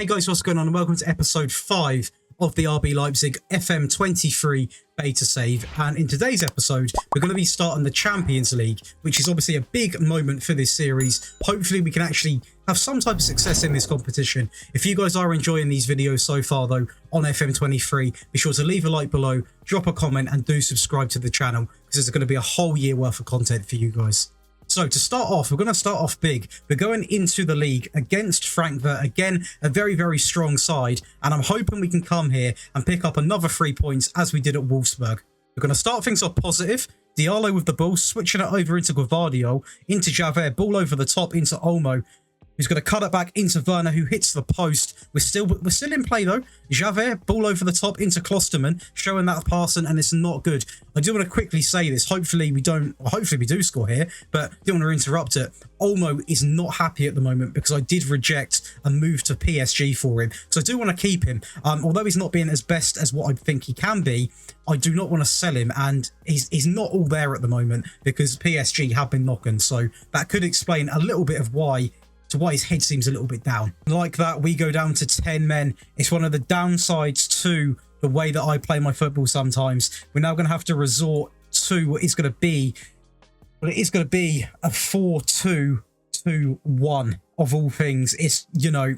Hey guys, what's going on, and welcome to episode 5 of the RB Leipzig FM23 beta save. And in today's episode, we're going to be starting the Champions League, which is obviously a big moment for this series. Hopefully we can actually have some type of success in this competition. If you guys are enjoying these videos so far though on FM23, be sure to leave a like below, drop a comment, and do subscribe to the channel, because there's going to be a whole year worth of content for you guys. So to start off, we're going to start off big. We're going into the league against Frankfurt. Again, a very, very strong side. And I'm hoping we can come here and pick up another 3 points as we did at Wolfsburg. We're going to start things off positive. Diallo with the ball, switching it over into Guardio, into Javert, ball over the top into Olmo, who's going to cut it back into Werner, who hits the post. We're still in play though. Javert, ball over the top into Klosterman, showing that passing, and it's not good. I do want to quickly say this. Hopefully we do score here, but don't want to interrupt it. Olmo is not happy at the moment because I did reject a move to PSG for him. So I do want to keep him. Although he's not being as best as what I think he can be, I do not want to sell him, and he's not all there at the moment because PSG have been knocking. So that could explain a little bit of why his head seems a little bit down. Like that, we go down to 10 men. It's one of the downsides to the way that I play my football sometimes. We're now going to have to resort to what is going to be a 4-2-2-1 of all things. It's, you know,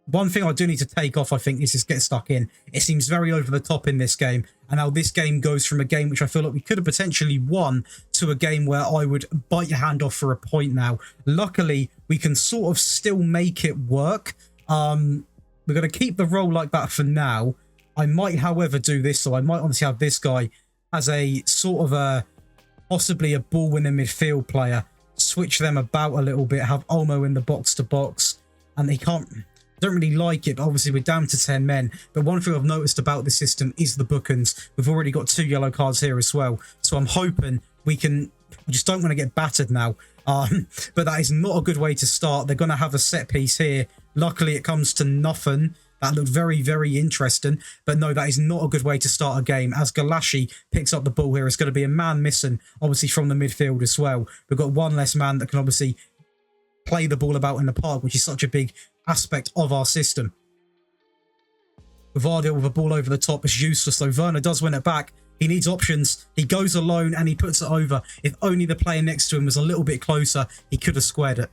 one thing I do need to take off, I think, is just get stuck in. It seems very over the top in this game. And now this game goes from a game which I feel like we could have potentially won to a game where I would bite your hand off for a point now. Luckily, we can sort of still make it work. We're going to keep the role like that for now. I might, however, do this. So I might honestly have this guy as a sort of possibly a ball-winning midfield player. Switch them about a little bit. Have Olmo in the box-to-box. And they can't... Don't really like it, but obviously we're down to 10 men. But one thing I've noticed about the system is the bookings. We've already got 2 yellow cards here as well. So I'm hoping we can... I just don't want to get battered now. But that is not a good way to start. They're going to have a set piece here. Luckily, it comes to nothing. That looked very, very interesting. But no, that is not a good way to start a game. As Galashi picks up the ball here, it's going to be a man missing, obviously, from the midfield as well. We've got one less man that can obviously play the ball about in the park, which is such a big aspect of our system. Guardio with a ball over the top is useless, though. Werner does win it back. He needs options. He goes alone and he puts it over. If only the player next to him was a little bit closer, he could have squared it.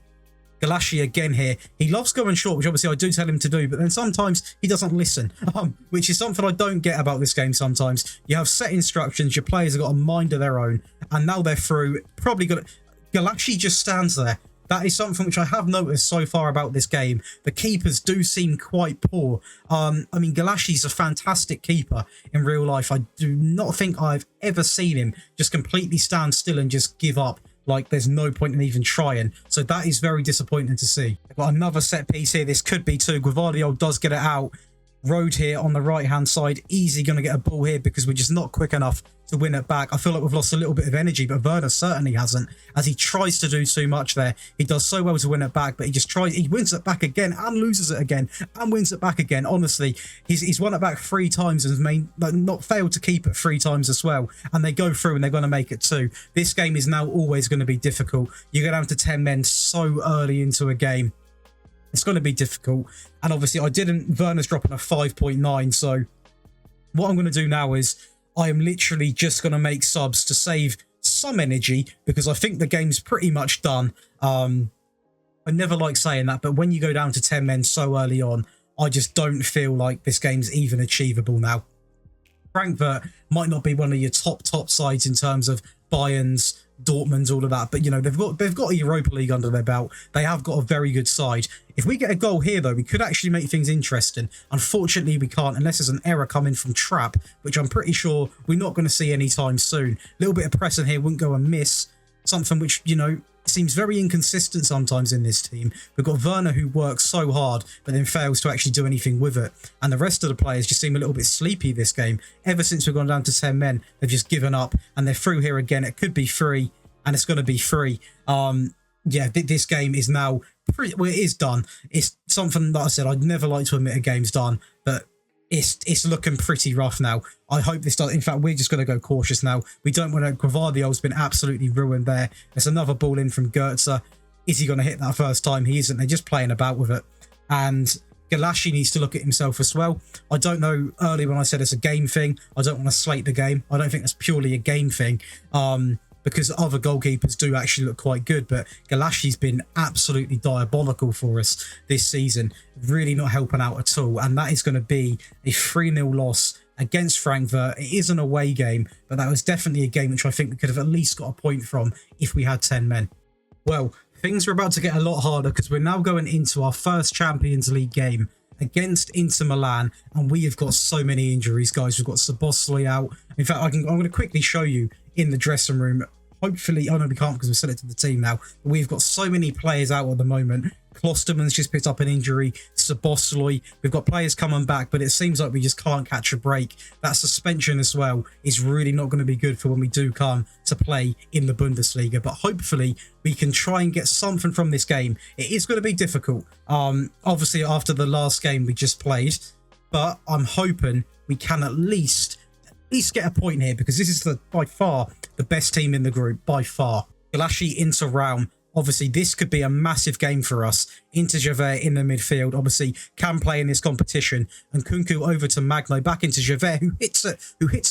Galashi again here. He loves going short, which obviously I do tell him to do, but then sometimes he doesn't listen, which is something I don't get about this game sometimes. You have set instructions, your players have got a mind of their own, and now they're through. Probably got Galashi just stands there. That is something which I have noticed so far about this game. The keepers do seem quite poor. I mean, Galashi's a fantastic keeper in real life. I do not think I've ever seen him just completely stand still and just give up. Like, there's no point in even trying. So that is very disappointing to see. I've got another set piece here. This could be 2. Guardio does get it out. Road here on the right-hand side. Easy going to get a ball here because we're just not quick enough to win it back. I feel like we've lost a little bit of energy, but Werner certainly hasn't, as he tries to do too much there. He does so well to win it back, but he wins it back again and loses it again and wins it back again. Honestly, he's won it back 3 times and has not failed to keep it 3 times as well. And they go through and they're going to make it 2. This game is now always going to be difficult. You go down to 10 men so early into a game. It's going to be difficult. And obviously, Werner's dropping a 5.9. So what I'm going to do now is I am literally just going to make subs to save some energy because I think the game's pretty much done. I never like saying that, but when you go down to 10 men so early on, I just don't feel like this game's even achievable now. Frankfurt might not be one of your top sides in terms of Bayern's, Dortmund, all of that, but you know, they've got a Europa League under their belt. They have got a very good side. If we get a goal here though, we could actually make things interesting. Unfortunately, we can't unless there's an error coming from Trap, which I'm pretty sure we're not going to see anytime soon. A little bit of pressing here wouldn't go amiss. Something which, you know, seems very inconsistent sometimes in this team. We've got Werner who works so hard but then fails to actually do anything with it, and the rest of the players just seem a little bit sleepy this game. Ever since we've gone down to 10 men, they've just given up and they're through here again. It could be 3 and it's going to be 3. Yeah, this game is now it is done. It's something that I said I'd never like to admit a game's done, but it's looking pretty rough now. I hope this does. In fact, we're just going to go cautious now. We don't want to. Gvardio's been absolutely ruined there. There's another ball in from Goetze. Is he going to hit that first time? He isn't. They're just playing about with it. And Galassi needs to look at himself as well. I don't know, earlier when I said it's a game thing, I don't want to slate the game. I don't think that's purely a game thing, because other goalkeepers do actually look quite good, but Galassi's been absolutely diabolical for us this season, really not helping out at all, and that is going to be a 3-0 loss against Frankfurt. It is an away game, but that was definitely a game which I think we could have at least got a point from if we had 10 men. Well, things are about to get a lot harder because we're now going into our first Champions League game against Inter Milan, and we have got so many injuries, guys. We've got Szoboszlai out. In fact, I'm going to quickly show you in the dressing room. Hopefully, oh no, we can't because we've selected the team now. But we've got so many players out at the moment. Klosterman's just picked up an injury. Szoboszlai. We've got players coming back, but it seems like we just can't catch a break. That suspension as well is really not going to be good for when we do come to play in the Bundesliga. But hopefully, we can try and get something from this game. It is going to be difficult. Obviously, after the last game we just played, but I'm hoping we can at least get a point here, because this is by far the best team in the group, by far. Galassi into Raum. Obviously, this could be a massive game for us. Into Javert in the midfield, obviously, can play in this competition. And Kunku over to Magno, back into Javert, who hits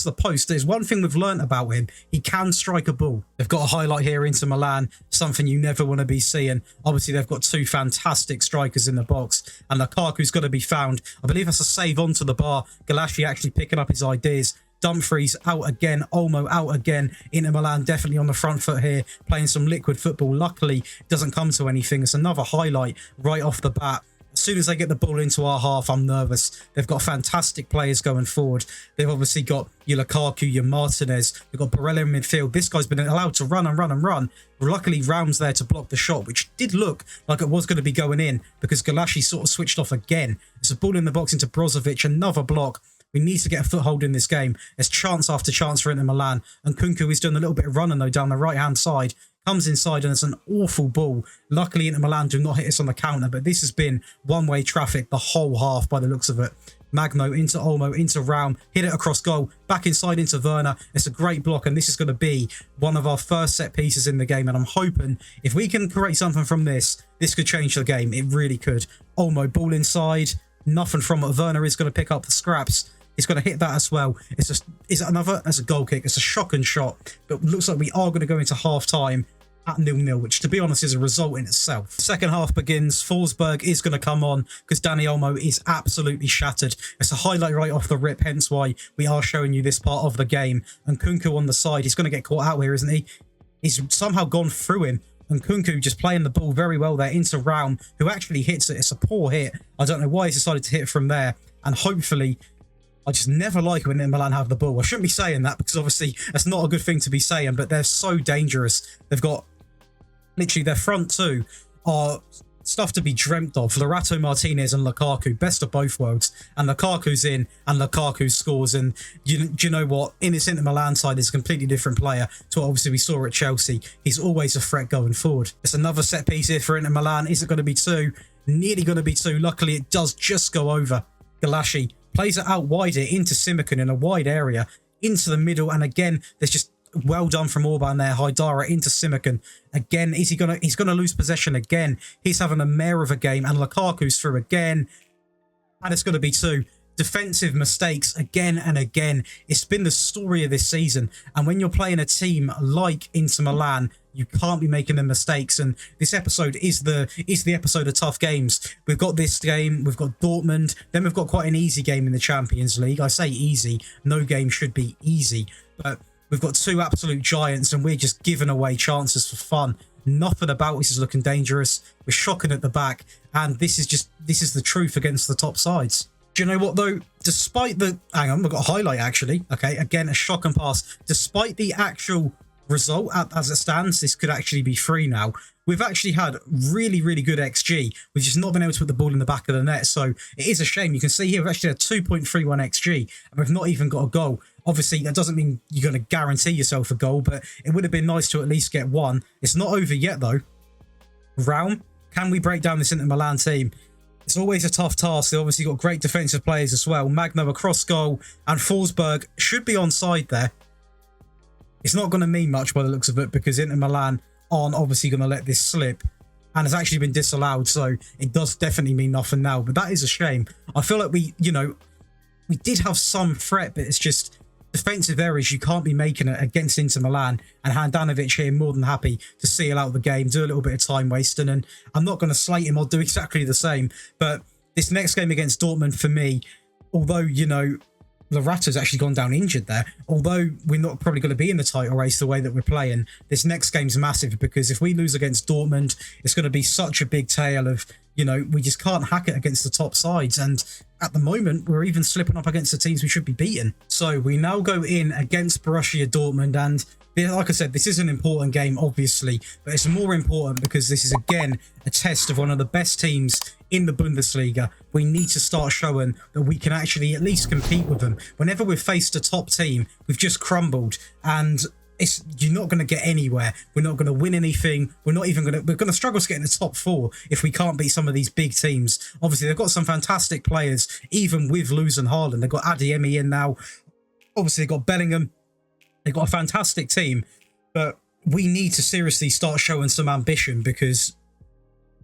the post. There's one thing we've learnt about him. He can strike a ball. They've got a highlight here into Milan, something you never want to be seeing. Obviously, they've got two fantastic strikers in the box. And Lukaku's got to be found. I believe that's a save onto the bar. Galassi actually picking up his ideas. Dumfries out again, Olmo out again. Inter Milan definitely on the front foot here, playing some liquid football. Luckily, it doesn't come to anything. It's another highlight right off the bat. As soon as they get the ball into our half, I'm nervous. They've got fantastic players going forward. They've obviously got your Lukaku, your Martinez. They've got Barella in midfield. This guy's been allowed to run and run and run. Luckily, Raum's there to block the shot, which did look like it was going to be going in because Galassi sort of switched off again. There's a ball in the box into Brozovic, another block. We need to get a foothold in this game. There's chance after chance for Inter Milan. And Kunku is doing a little bit of running, though, down the right-hand side. Comes inside, and it's an awful ball. Luckily, Inter Milan do not hit us on the counter, but this has been one-way traffic the whole half by the looks of it. Magno into Olmo, into Raum, hit it across goal, back inside into Werner. It's a great block, and this is going to be one of our first set pieces in the game, and I'm hoping if we can create something from this, this could change the game. It really could. Olmo, ball inside, nothing from it. Werner is going to pick up the scraps. He's going to hit that as well. It's just, is it another? That's a goal kick. It's a shocking shot. But looks like we are going to go into half-time at 0-0, which, to be honest, is a result in itself. Second half begins. Forsberg is going to come on because Dani Olmo is absolutely shattered. It's a highlight right off the rip, hence why we are showing you this part of the game. And Kunku on the side, he's going to get caught out here, isn't he? He's somehow gone through him. And Kunku just playing the ball very well there into Raum, who actually hits it. It's a poor hit. I don't know why he's decided to hit from there. And hopefully, I just never like when Inter Milan have the ball. I shouldn't be saying that because obviously that's not a good thing to be saying, but they're so dangerous. They've got literally their front two are stuff to be dreamt of. Lorato Martinez and Lukaku, best of both worlds. And Lukaku's in and Lukaku scores. And do you know what? In this Inter Milan side, is a completely different player to what obviously we saw at Chelsea. He's always a threat going forward. It's another set piece here for Inter Milan. Is it going to be two? Nearly going to be two. Luckily, it does just go over. Galassi plays it out wider into Simican in a wide area, into the middle, and again, there's just well done from Orban there. Haidara into Simican. Again, he's gonna lose possession again. He's having a mare of a game, and Lukaku's through again. And it's going to be two. Defensive mistakes again and again. It's been the story of this season. And when you're playing a team like Inter Milan, you can't be making the mistakes. And this episode is the episode of tough games. We've got this game, we've got Dortmund, then we've got quite an easy game in the Champions League. I say easy, no game should be easy. But we've got two absolute giants and we're just giving away chances for fun. Nothing about this is looking dangerous. We're shocking at the back. And this is the truth against the top sides. Do you know what, though? Despite the... Hang on, we've got a highlight, actually. Okay, again, a shock and pass. Despite the actual result, as it stands, this could actually be 3 now. We've actually had really, really good XG. We've just not been able to put the ball in the back of the net. So it is a shame. You can see here we've actually had 2.31 XG, and we've not even got a goal. Obviously, that doesn't mean you're going to guarantee yourself a goal, but it would have been nice to at least get one. It's not over yet, though. Raum, can we break down this Inter Milan team? It's always a tough task. They obviously got great defensive players as well. Magno across goal, and Forsberg should be onside there. It's not going to mean much by the looks of it because Inter Milan aren't obviously going to let this slip. and has actually been disallowed. So it does definitely mean nothing now. But that is a shame. I feel like we did have some threat, but it's just defensive errors you can't be making it against Inter Milan. And Handanovic here more than happy to seal out the game, do a little bit of time wasting. And I'm not going to slate him. I'll do exactly the same. But this next game against Dortmund for me, although, Lorata's actually gone down injured there. Although we're not probably going to be in the title race the way that we're playing, this next game's massive, because if we lose against Dortmund, it's going to be such a big tale of, we just can't hack it against the top sides. And at the moment, we're even slipping up against the teams we should be beating. So we now go in against Borussia Dortmund, and like I said, this is an important game, obviously, but it's more important because this is, again, a test of one of the best teams in the Bundesliga. We need to start showing that we can actually at least compete with them. Whenever we've faced a top team, we've just crumbled, and you're not going to get anywhere. We're not going to win anything. We're going to struggle to get in the top 4 if we can't beat some of these big teams. Obviously, they've got some fantastic players, even with losing Haaland. They've got Adeyemi in now. Obviously, they've got Bellingham. They've got a fantastic team, but we need to seriously start showing some ambition because,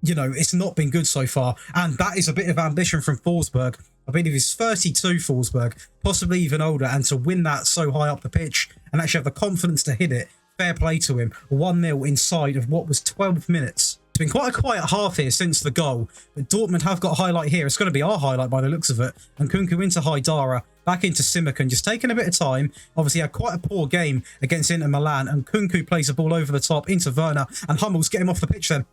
it's not been good so far. And that is a bit of ambition from Forsberg. I believe he's 32, Forsberg, possibly even older. And to win that so high up the pitch and actually have the confidence to hit it, fair play to him. 1-0 inside of what was 12 minutes. It's been quite a quiet half here since the goal, but Dortmund have got a highlight here. It's going to be our highlight by the looks of it. And Nkunku into Haidara, back into Simakan, just taking a bit of time. Obviously, had quite a poor game against Inter Milan, and Nkunku plays the ball over the top into Werner, and Hummels get him off the pitch then.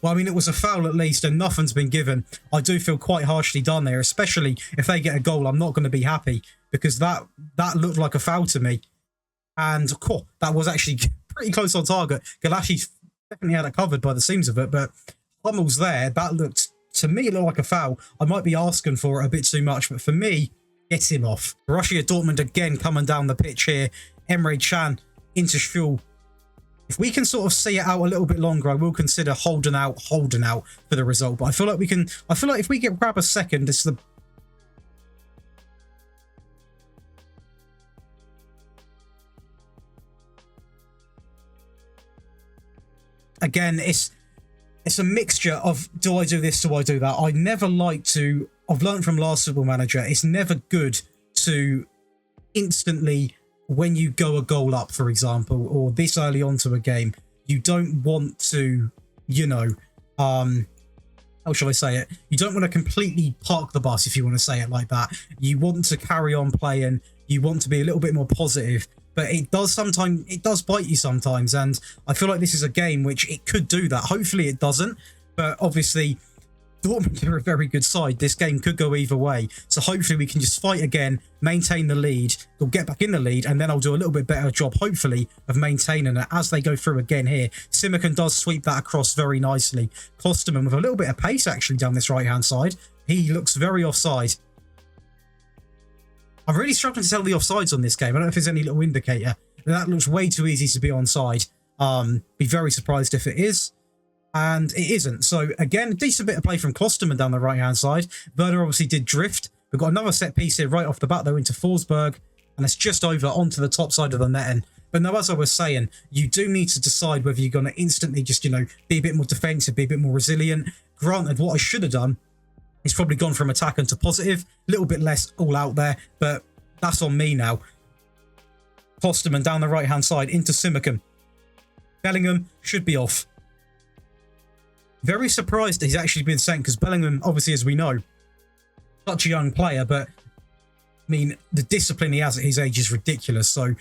Well, I mean, it was a foul at least, and nothing's been given. I do feel quite harshly done there, especially if they get a goal. I'm not going to be happy because that looked like a foul to me. And that was actually pretty close on target. Galashi's definitely had it covered by the seams of it, but Hummels there, that looked, to me, it looked like a foul. I might be asking for it a bit too much, but for me, get him off. Borussia Dortmund again coming down the pitch here. Emre Can into Schul. If we can sort of see it out a little bit longer, I will consider holding out for the result. But I feel like we can. I feel like if we grab a second, it's the. Again, it's a mixture of do I do this, do I do that? I never like to. I've learned from last Football Manager, it's never good to instantly, when you go a goal up, for example, or this early on to a game, you don't want to, how shall I say it? You don't want to completely park the bus, if you want to say it like that. You want to carry on playing. You want to be a little bit more positive. But it does bite you sometimes. And I feel like this is a game which it could do that. Hopefully it doesn't. But obviously, Dortmund are a very good side. This game could go either way. So hopefully we can just fight again, maintain the lead, or get back in the lead, and then I'll do a little bit better job, hopefully, of maintaining it as they go through again here. Simakan does sweep that across very nicely. Klosterman with a little bit of pace, actually, down this right-hand side. He looks very offside. I'm really struggling to tell the offsides on this game. I don't know if there's any little indicator. That looks way too easy to be onside. Be very surprised if it is. And it isn't. So, again, a decent bit of play from Klosterman down the right-hand side. Werner obviously did drift. We've got another set piece here right off the bat, though, into Forsberg. And it's just over onto the top side of the netting. But now, as I was saying, you do need to decide whether you're going to instantly just, be a bit more defensive, be a bit more resilient. Granted, what I should have done is probably gone from attack into positive. A little bit less all out there, but that's on me now. Klosterman down the right-hand side into Simakan. Bellingham should be off. Very surprised that he's actually been sent, because Bellingham, obviously, as we know, such a young player, but I mean, the discipline he has at his age is ridiculous. So,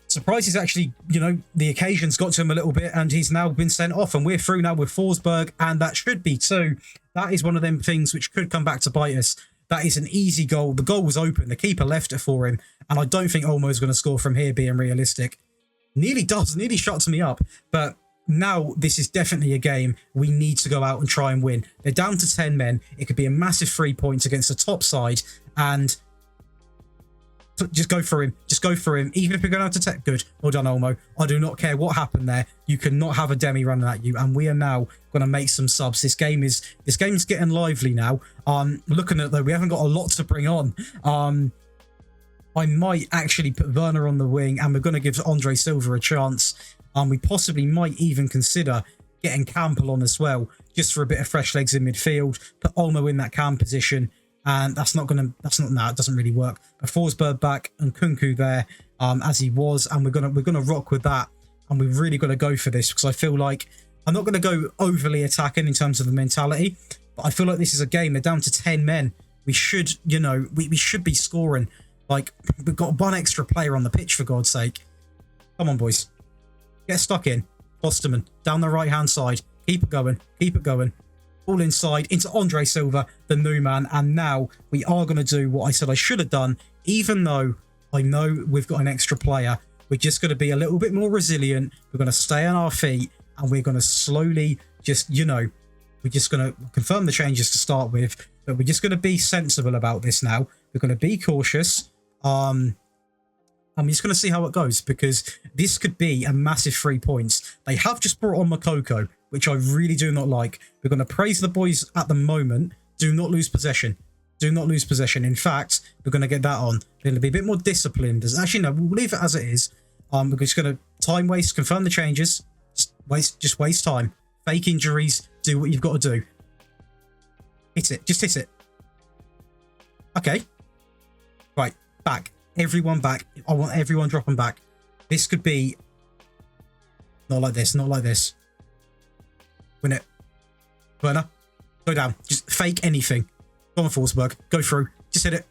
surprised he's actually, the occasion's got to him a little bit, and he's now been sent off, and we're through now with Forsberg, and that should be too. That is one of them things which could come back to bite us. That is an easy goal. The goal was open. The keeper left it for him, and I don't think Olmo's going to score from here, being realistic. Nearly shuts me up, but now this is definitely a game we need to go out and try and win. They're down to 10 men. It could be a massive 3 points against the top side, and just go for him. Just go for him. Even if we're going to have to take... Good. Well done, Olmo. I do not care what happened there. You cannot have a demi running at you, and we are now going to make some subs. This game's getting lively now. Looking at it, though, we haven't got a lot to bring on. I might actually put Werner on the wing, and we're going to give Andre Silva a chance. We possibly might even consider getting Campbell on as well, just for a bit of fresh legs in midfield. Put Olmo in that cam position, and it doesn't really work. But Forsberg back and Kunku there, as he was, and we're gonna rock with that, and we've really got to go for this, because I feel like I'm not going to go overly attacking in terms of the mentality, but I feel like this is a game. They're down to 10 men. We should, we should be scoring. Like, we've got one extra player on the pitch, for God's sake. Come on, boys. Get stuck in. Osterman, down the right-hand side. Keep it going. Keep it going. All inside into Andre Silva, the new man. And now we are going to do what I said I should have done, even though I know we've got an extra player. We're just going to be a little bit more resilient. We're going to stay on our feet, and we're going to slowly just, we're just going to confirm the changes to start with, but we're just going to be sensible about this now. We're going to be cautious. And we're just going to see how it goes, because this could be a massive 3 points. They have just brought on Makoko, which I really do not like. We're going to praise the boys at the moment. Do not lose possession. Do not lose possession. In fact, we're going to get that on. We're going to be a bit more disciplined. Actually, no, we'll leave it as it is. We're just going to time waste, confirm the changes. Just waste time. Fake injuries. Do what you've got to do. Hit it. Just hit it. Okay. Right. Back. Everyone back. I want everyone dropping back. This could be... Not like this. Not like this. Win it. Werner. Go down. Just fake anything. Go on, Forsberg. Go through. Just hit it.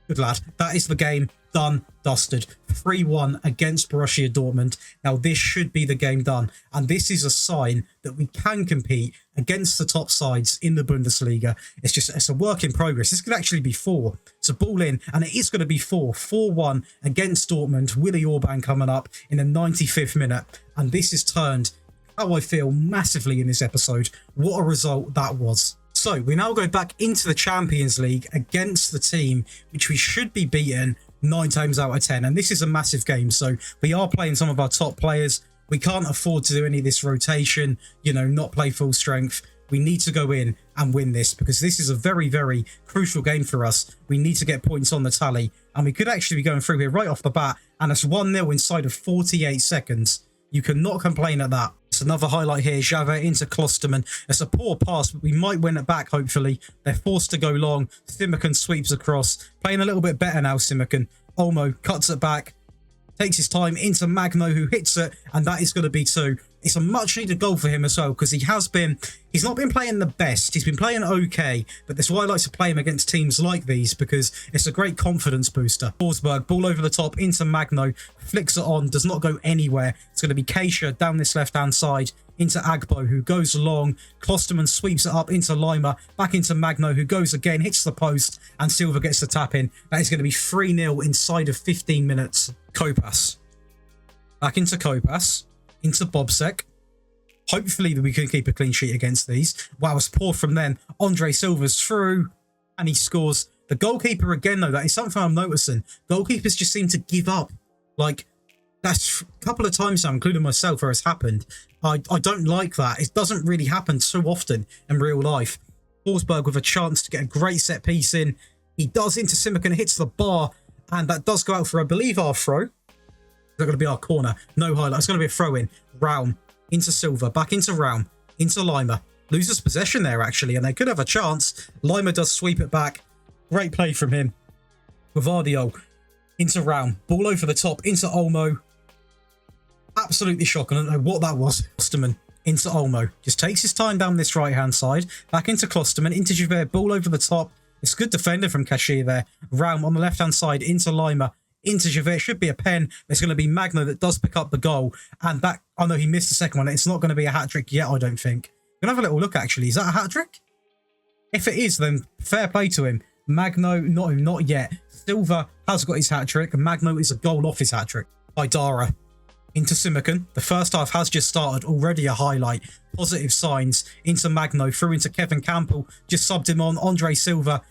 Good lad. That is the game. Done. Dusted. 3-1 against Borussia Dortmund. Now, this should be the game done. And this is a sign that we can compete against the top sides in the Bundesliga. It's a work in progress. This could actually be 4. It's a ball in, and it is going to be 4. 4-1 against Dortmund. Willy Orban coming up in the 95th minute. And this is turned how I feel massively in this episode. What a result that was. So, we now go back into the Champions League against the team which we should be beating 9 times out of 10. And this is a massive game. So, we are playing some of our top players. We can't afford to do any of this rotation, not play full strength. We need to go in and win this, because this is a very, very crucial game for us. We need to get points on the tally. And we could actually be going through here right off the bat. And it's 1-0 inside of 48 seconds. You cannot complain at that. Another highlight here, Javert into Klosterman. It's a poor pass, but we might win it back, hopefully. They're forced to go long. Simakan sweeps across. Playing a little bit better now, Simakan. Olmo cuts it back. Takes his time into Magno, who hits it, and that is going to be 2. It's a much-needed goal for him as well, because he's not been playing the best. He's been playing okay, but that's why I like to play him against teams like these, because it's a great confidence booster. Forsberg, ball over the top into Magno, flicks it on, does not go anywhere. It's going to be Keisha down this left-hand side into Agbo, who goes long. Klosterman sweeps it up into Lima, back into Magno, who goes again, hits the post, and Silva gets the tap in. That is going to be 3-0 inside of 15 minutes. Kopas. Back into Kopas. Into Bobsek. Hopefully we can keep a clean sheet against these. Wow, it's poor from them. Andre Silva's through, and he scores. The goalkeeper again, though, that is something I'm noticing. Goalkeepers just seem to give up. Like, that's a couple of times now, including myself, where it's happened. I don't like that. It doesn't really happen so often in real life. Forsberg with a chance to get a great set piece in. He does into Simakan, hits the bar, and that does go out for, I believe, our throw. They're going to be our corner. No highlight. It's going to be a throw in. Raum into Silva. Back into Raum. Into Lima. Loses possession there, actually, and they could have a chance. Lima does sweep it back. Great play from him. Guardio into Raum. Ball over the top into Olmo. Absolutely shocking. I don't know what that was. Klosterman into Olmo. Just takes his time down this right-hand side. Back into Klosterman. Into Javert. Ball over the top. It's good defender from Cashier there. Raum on the left-hand side into Lima. Into Javert. Should be a pen. It's going to be Magno that does pick up the goal. And that, I know he missed the second one. It's not going to be a hat-trick yet, I don't think. I'm going to have a little look, actually. Is that a hat-trick? If it is, then fair play to him. Magno, not yet. Silva has got his hat-trick. Magno is a goal off his hat-trick. Idara into Simakan. The first half has just started. Already a highlight. Positive signs. Into Magno. Through into Kevin Campbell. Just subbed him on. Andre Silva.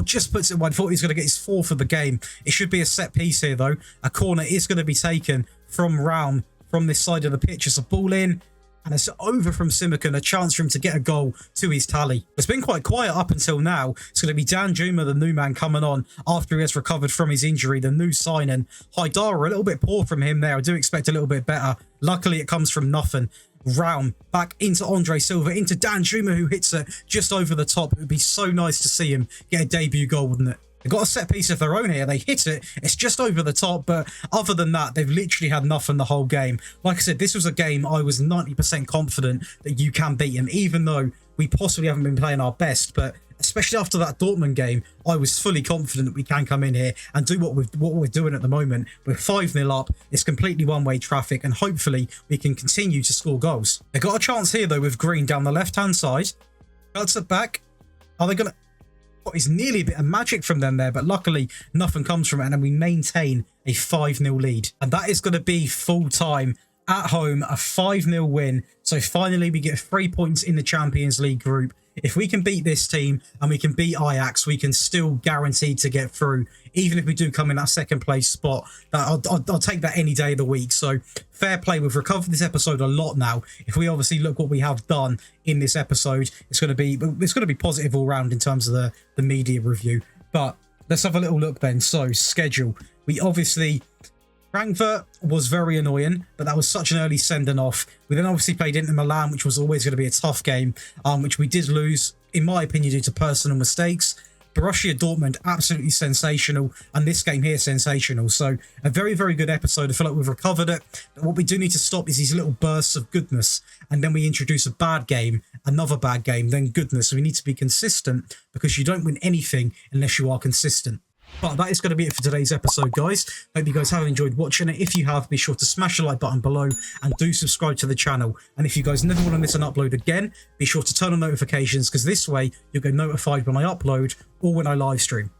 Just puts it wide. Thought he was going to get his 4th of the game. It should be a set piece here, though. A corner is going to be taken from Raum from this side of the pitch. It's a ball in, and it's over from Simakan. A chance for him to get a goal to his tally. It's been quite quiet up until now. It's going to be Dan Juma, the new man, coming on after he has recovered from his injury. The new signing. Haidara, a little bit poor from him there. I do expect a little bit better. Luckily, it comes from nothing. Round back into Andre Silva, into Dan Juma, who hits it just over the top. It would be so nice to see him get a debut goal, wouldn't it? They've got a set piece of their own here. They hit it. It's just over the top. But other than that, they've literally had nothing the whole game. Like I said, this was a game I was 90% confident that you can beat them, even though we possibly haven't been playing our best. But especially after that Dortmund game, I was fully confident that we can come in here and do what we're doing at the moment. We're 5-0 up. It's completely one-way traffic, and hopefully we can continue to score goals. They got a chance here, though, with Green down the left-hand side. Cuts it back. Are they going to... What is nearly a bit of magic from them there, but luckily nothing comes from it, and then we maintain a 5-0 lead. And that is going to be full-time at home, a 5-0 win. So finally we get 3 points in the Champions League group. If we can beat this team and we can beat Ajax, we can still guarantee to get through. Even if we do come in that second place spot, I'll take that any day of the week. So fair play. We've recovered this episode a lot now. If we obviously look what we have done in this episode, it's going to be positive all round in terms of the media review. But let's have a little look then. So schedule. We obviously... Frankfurt was very annoying, but that was such an early sending off. We then obviously played Inter Milan, which was always going to be a tough game, which we did lose, in my opinion, due to personal mistakes. Borussia Dortmund, absolutely sensational, and this game here, sensational. So a very, very good episode. I feel like we've recovered it. But what we do need to stop is these little bursts of goodness, and then we introduce a bad game, another bad game, then goodness. So we need to be consistent, because you don't win anything unless you are consistent. But that is going to be it for today's episode, guys. Hope you guys have enjoyed watching it. If you have, be sure to smash the like button below and do subscribe to the channel. And if you guys never want to miss an upload again, be sure to turn on notifications, because this way you'll get notified when I upload or when I live stream.